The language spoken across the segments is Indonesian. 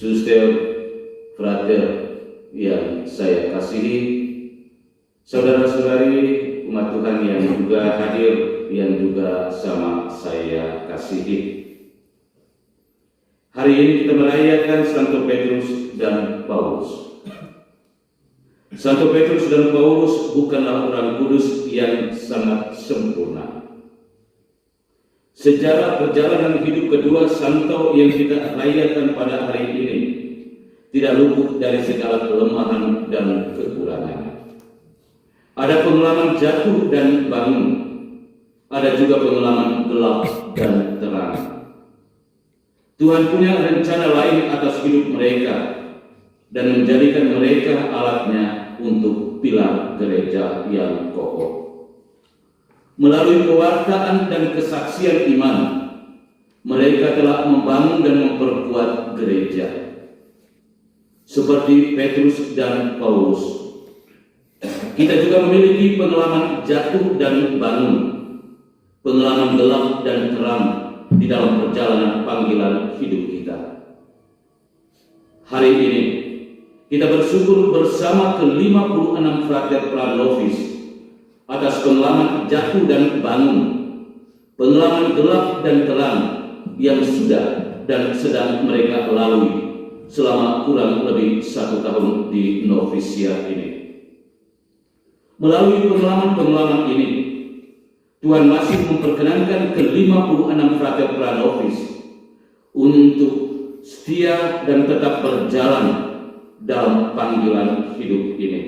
suster, frater yang saya kasihi, saudara-saudari umat Tuhan yang juga hadir, yang juga sama saya kasihi. Hari ini kita merayakan Santo Petrus dan Paulus. Santo Petrus dan Paulus bukanlah orang kudus yang sangat sempurna. Sejarah perjalanan hidup kedua santo yang kita rayakan pada hari ini tidak luput dari segala kelemahan dan kekurangan. Ada pengalaman jatuh dan bangun, ada juga pengalaman gelap dan terang. Tuhan punya rencana lain atas hidup mereka dan menjadikan mereka alatnya untuk pilar gereja yang kokoh. Melalui pewartaan dan kesaksian iman, mereka telah membangun dan memperkuat gereja. Seperti Petrus dan Paulus, kita juga memiliki pengalaman jatuh dan bangun, pengalaman gelap dan terang di dalam perjalanan panggilan hidup kita. Hari ini kita bersyukur bersama ke-56 frater pranovis atas pengalaman jatuh dan bangun, pengalaman gelap dan terang yang sudah dan sedang mereka lalui selama kurang lebih 1 tahun di novisiat ini. Melalui pengalaman-pengalaman ini, Tuhan masih memperkenankan ke-56 frater pranovis untuk setia dan tetap berjalan dalam panggilan hidup ini.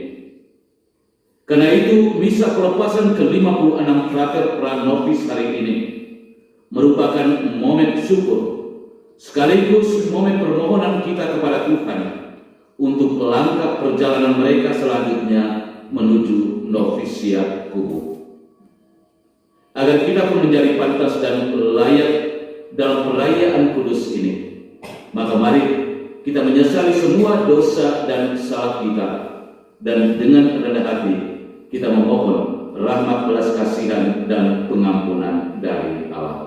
Karena itu, misa pelepasan ke-56 frater pranovis hari ini merupakan momen syukur sekaligus momen permohonan kita kepada Tuhan untuk langkah perjalanan mereka selanjutnya menuju novisiat kudus. Agar kita pun menjadi pantas dan layak dalam perayaan kudus ini, maka mari kita menyesali semua dosa dan salah kita, dan dengan rendah hati kita memohon rahmat belas kasihan dan pengampunan dari Allah.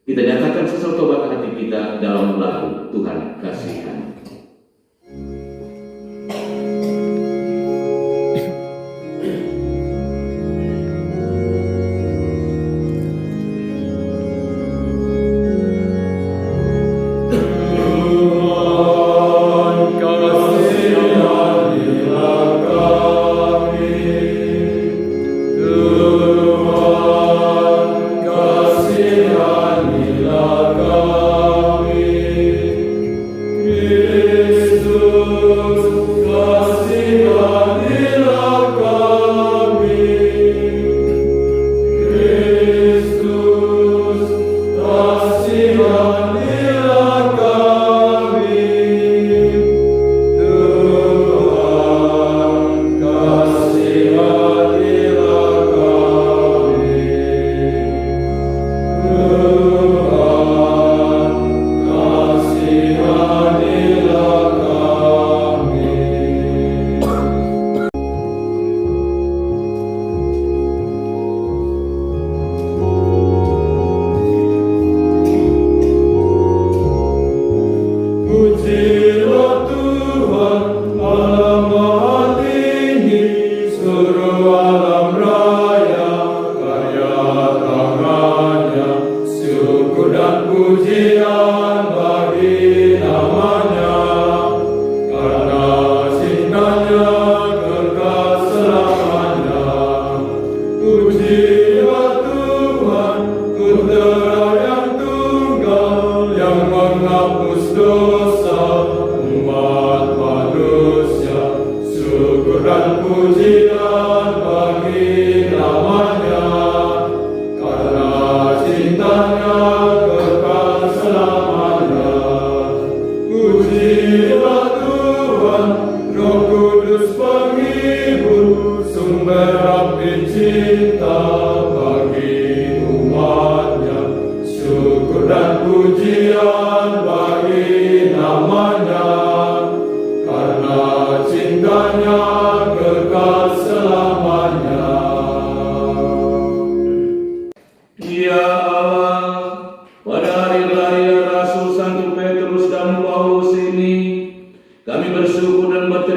Kita nyatakan sesal tobat hati kita dalam lagu Tuhan kasihan. Ya Allah, pada hari raya Rasul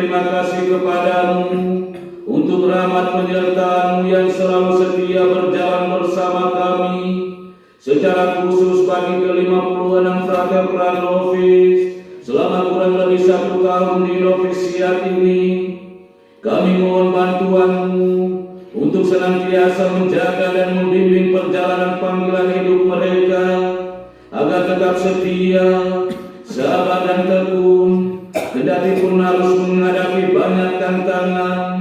berterima kasih kepadamu untuk rahmat penyertaan-Mu yang selalu setia berjalan bersama kami, secara khusus bagi ke-56 frater Pranovis selama kurang lebih 1 tahun di novisiat ini. Kami mohon bantuan-Mu untuk senantiasa menjaga dan membimbing perjalanan panggilan hidup mereka, agar tetap setia, sabar dan tekun, kendati pun harus menghadapi banyak tantangan.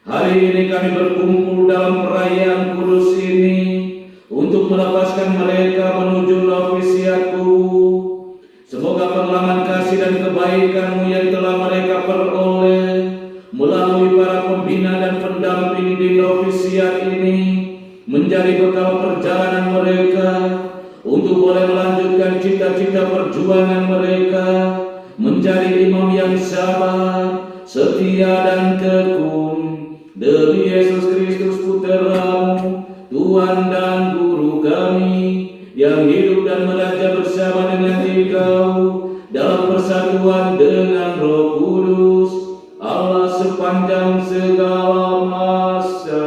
Hari ini kami berkumpul dalam perayaan kudus ini untuk melepaskan mereka menuju novisiatku. Semoga perlahan kasih dan kebaikan-Mu yang telah mereka peroleh melalui para pembina dan pendamping di novisiat ini menjadi bekal perjalanan mereka untuk boleh melanjutkan cita-cita perjuangan mereka menjadi imam yang sabar, setia dan tekun. Demi Yesus Kristus Putra-Mu, Tuhan dan Guru kami, yang hidup dan meraja bersama dengan Engkau dalam persatuan dengan Roh Kudus, Allah sepanjang segala masa.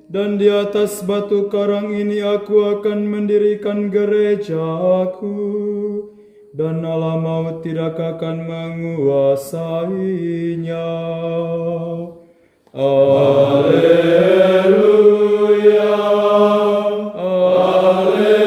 Dan di atas batu karang ini aku akan mendirikan gerejaku, dan alam maut tidak akan menguasainya. Haleluya, haleluya, haleluya.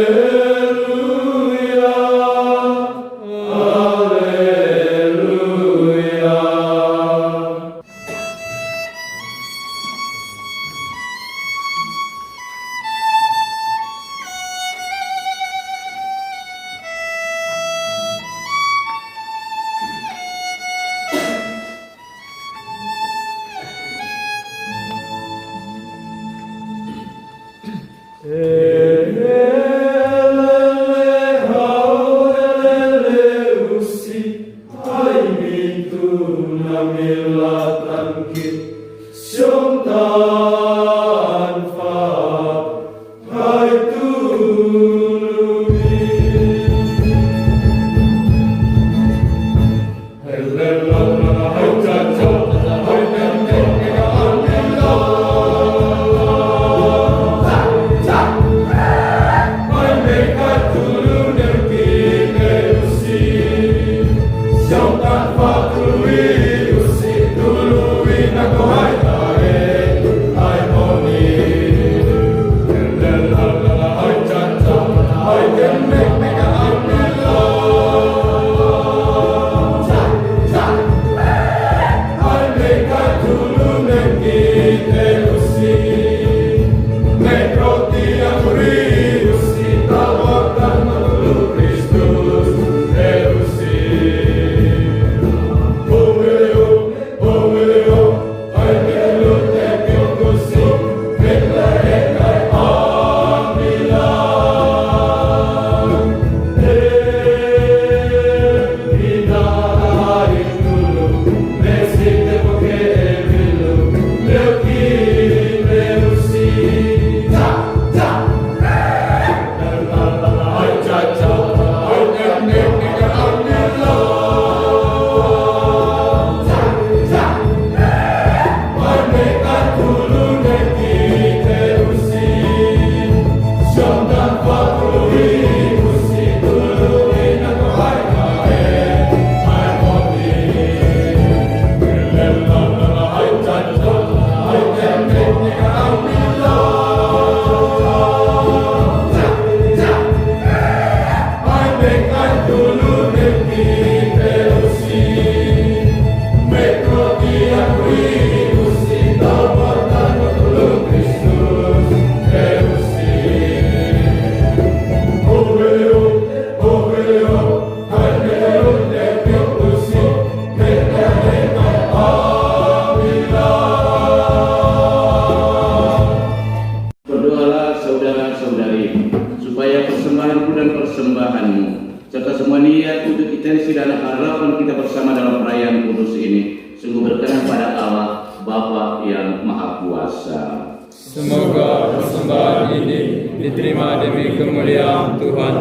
Semoga persembahan ini diterima demi kemuliaan Tuhan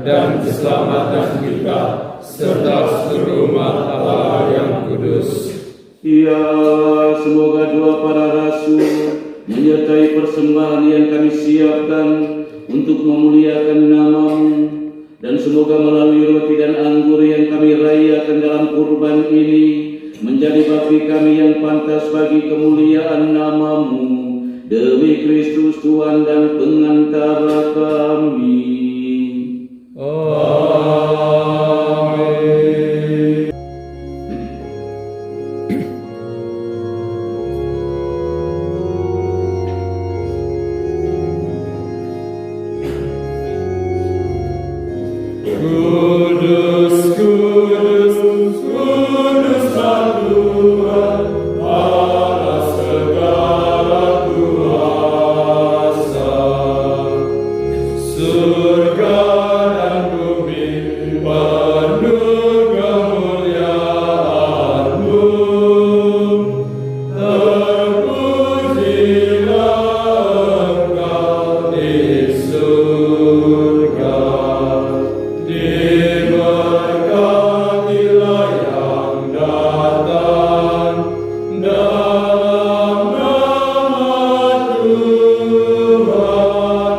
dan keselamatan kita serta seluruh umat Allah yang kudus. Ya, semoga doa para rasul menyertai persembahan yang kami siapkan untuk memuliakan nama-Mu, dan semoga melalui roti dan anggur yang kami rayakan dalam kurban ini menjadi bakti kami yang pantas bagi kemuliaan nama-Mu, demi Kristus Tuhan dan pengantara kami. Amin. Kudus, kudus, kuduslah Tuhan, Allah segala kuasa. Surga dan bumi penuh kemuliaan-Mu. Terpujilah Engkau di surga. Diberkatilah yang datang dalam nama Tuhan.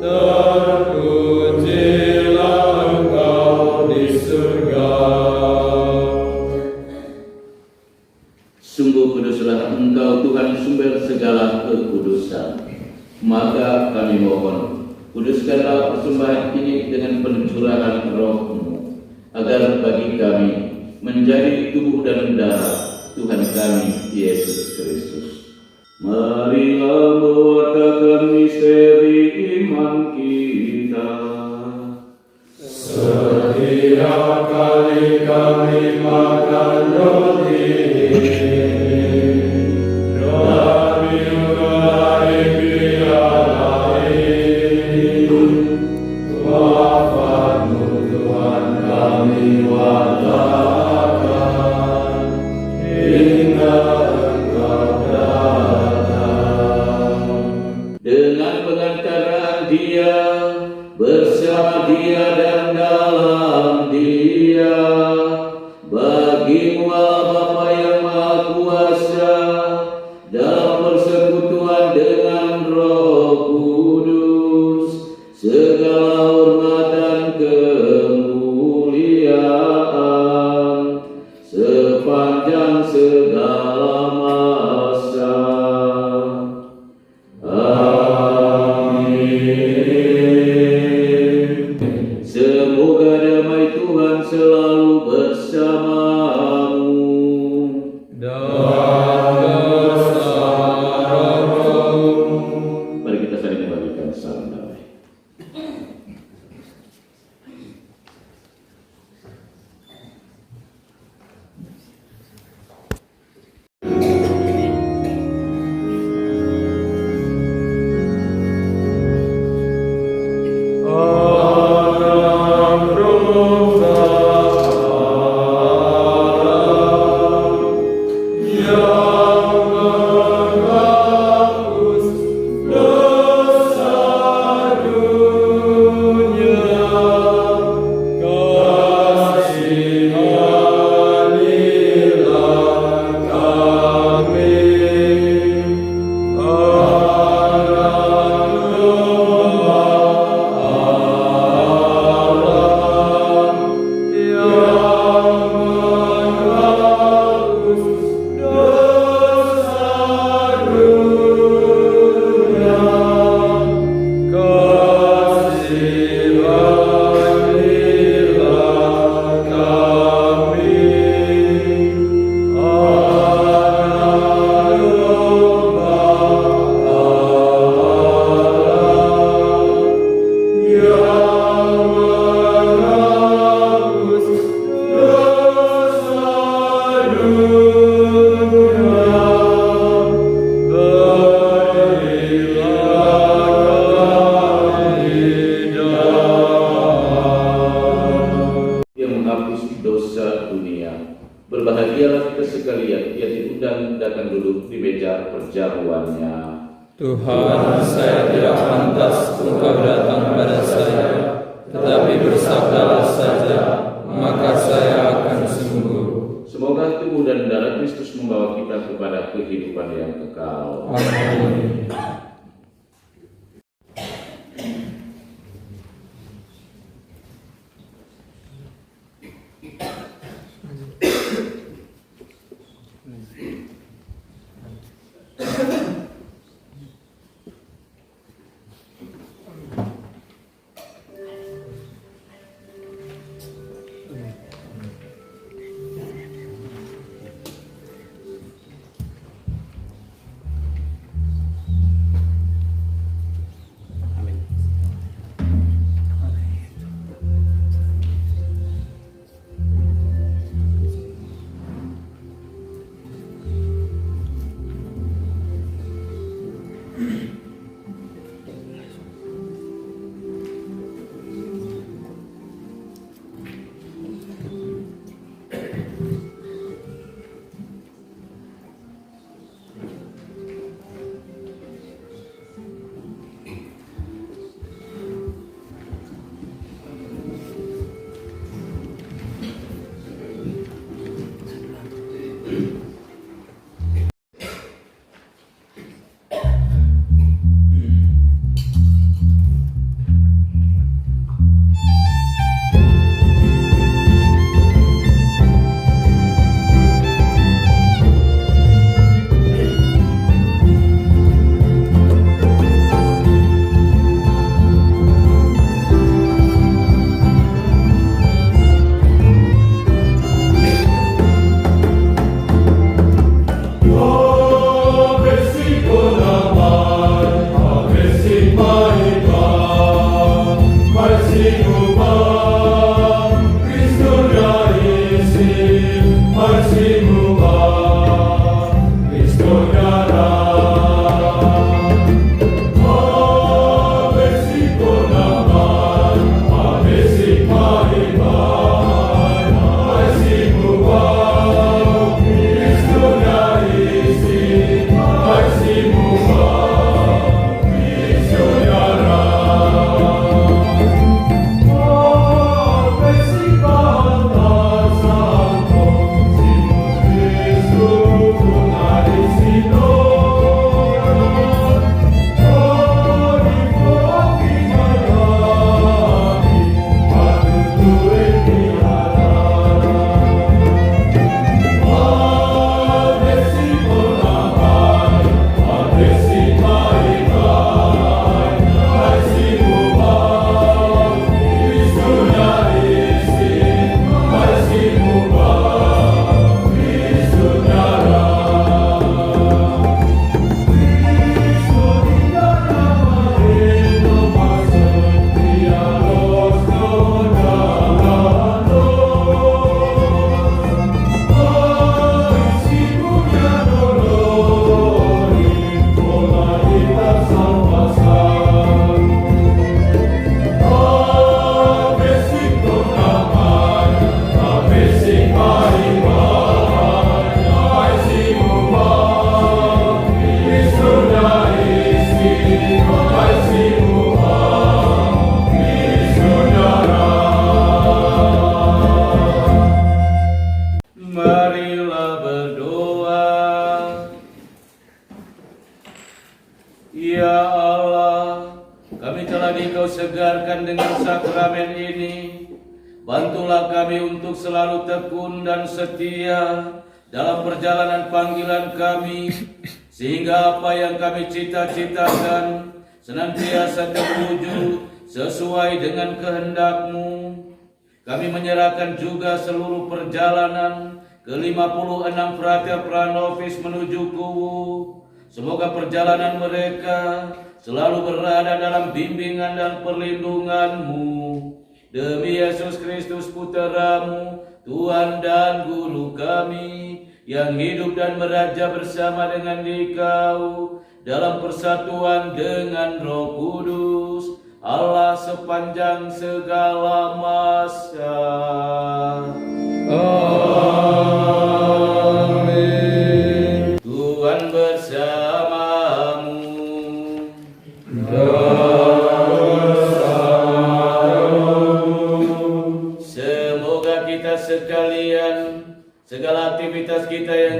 Terpujilah Engkau di surga. Sungguh kuduslah Engkau Tuhan, sumber segala kekudusan. Maka kami mohon, kuduskanlah persembahan ini dengan pencurahan Roh-Mu, agar bagi kami menjadi tubuh dan darah Tuhan kami Yesus Kristus. Marilah mewartakan misteri iman kita. Setiap kali kami makan roti dan minum dari piala ini, wafat-Mu Tuhan kami wartakan hingga Engkau datang. Dengan pengantaran Dia, bersama Dia dan dalam Dia, bagi-Mu Allah Bapa yang Maha Kuasa, dalam persekutuan dengan Roh Kudus, segala hormat dan kemuliaan sepanjang segala masa. Amin. Semoga damai Tuhan selalu bersamamu. Dan bersama rohmu. Mari kita saling membagikan salam damai. Alam roh yang menghapus dosa dunia, kasihanilah kami. Berbahagialah kita sekalian yang diundang datang duduk di meja perjamuannya. Tuhan, saya tidak pantas Engkau datang pada saya, tetapi bersabdalah saja, maka saya akan sembuh. Semoga tubuh dan darah Kristus membawa kita kepada kehidupan yang kekal. Amin. segarkan dengan sakramen ini. Bantulah kami untuk selalu tekun dan setia dalam perjalanan panggilan kami, sehingga apa yang kami cita-citakan senantiasa terwujud sesuai dengan kehendak-Mu. Kami menyerahkan juga seluruh perjalanan ke-56 frater pranovis menuju Kuwu. Semoga perjalanan mereka selalu berada dalam bimbingan dan perlindungan-Mu. Demi Yesus Kristus Putra-Mu, Tuhan dan Guru kami, yang hidup dan meraja bersama dengan Dikau dalam persatuan dengan Roh Kudus, Allah sepanjang segala masa. Amin. Tuhan bersamamu.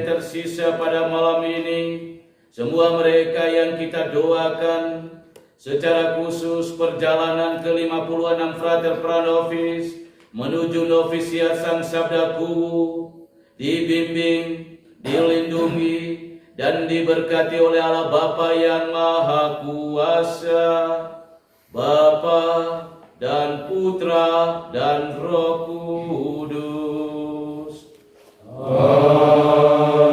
yang tersisa pada malam ini, semua mereka yang kita doakan, secara khusus perjalanan ke-56 Frater Pranovis menuju novisiat Sang Sabda Kuwu, dibimbing, dilindungi, dan diberkati oleh Allah Bapa yang Maha Kuasa, Bapa dan Putra dan Roh Kudus. Amin.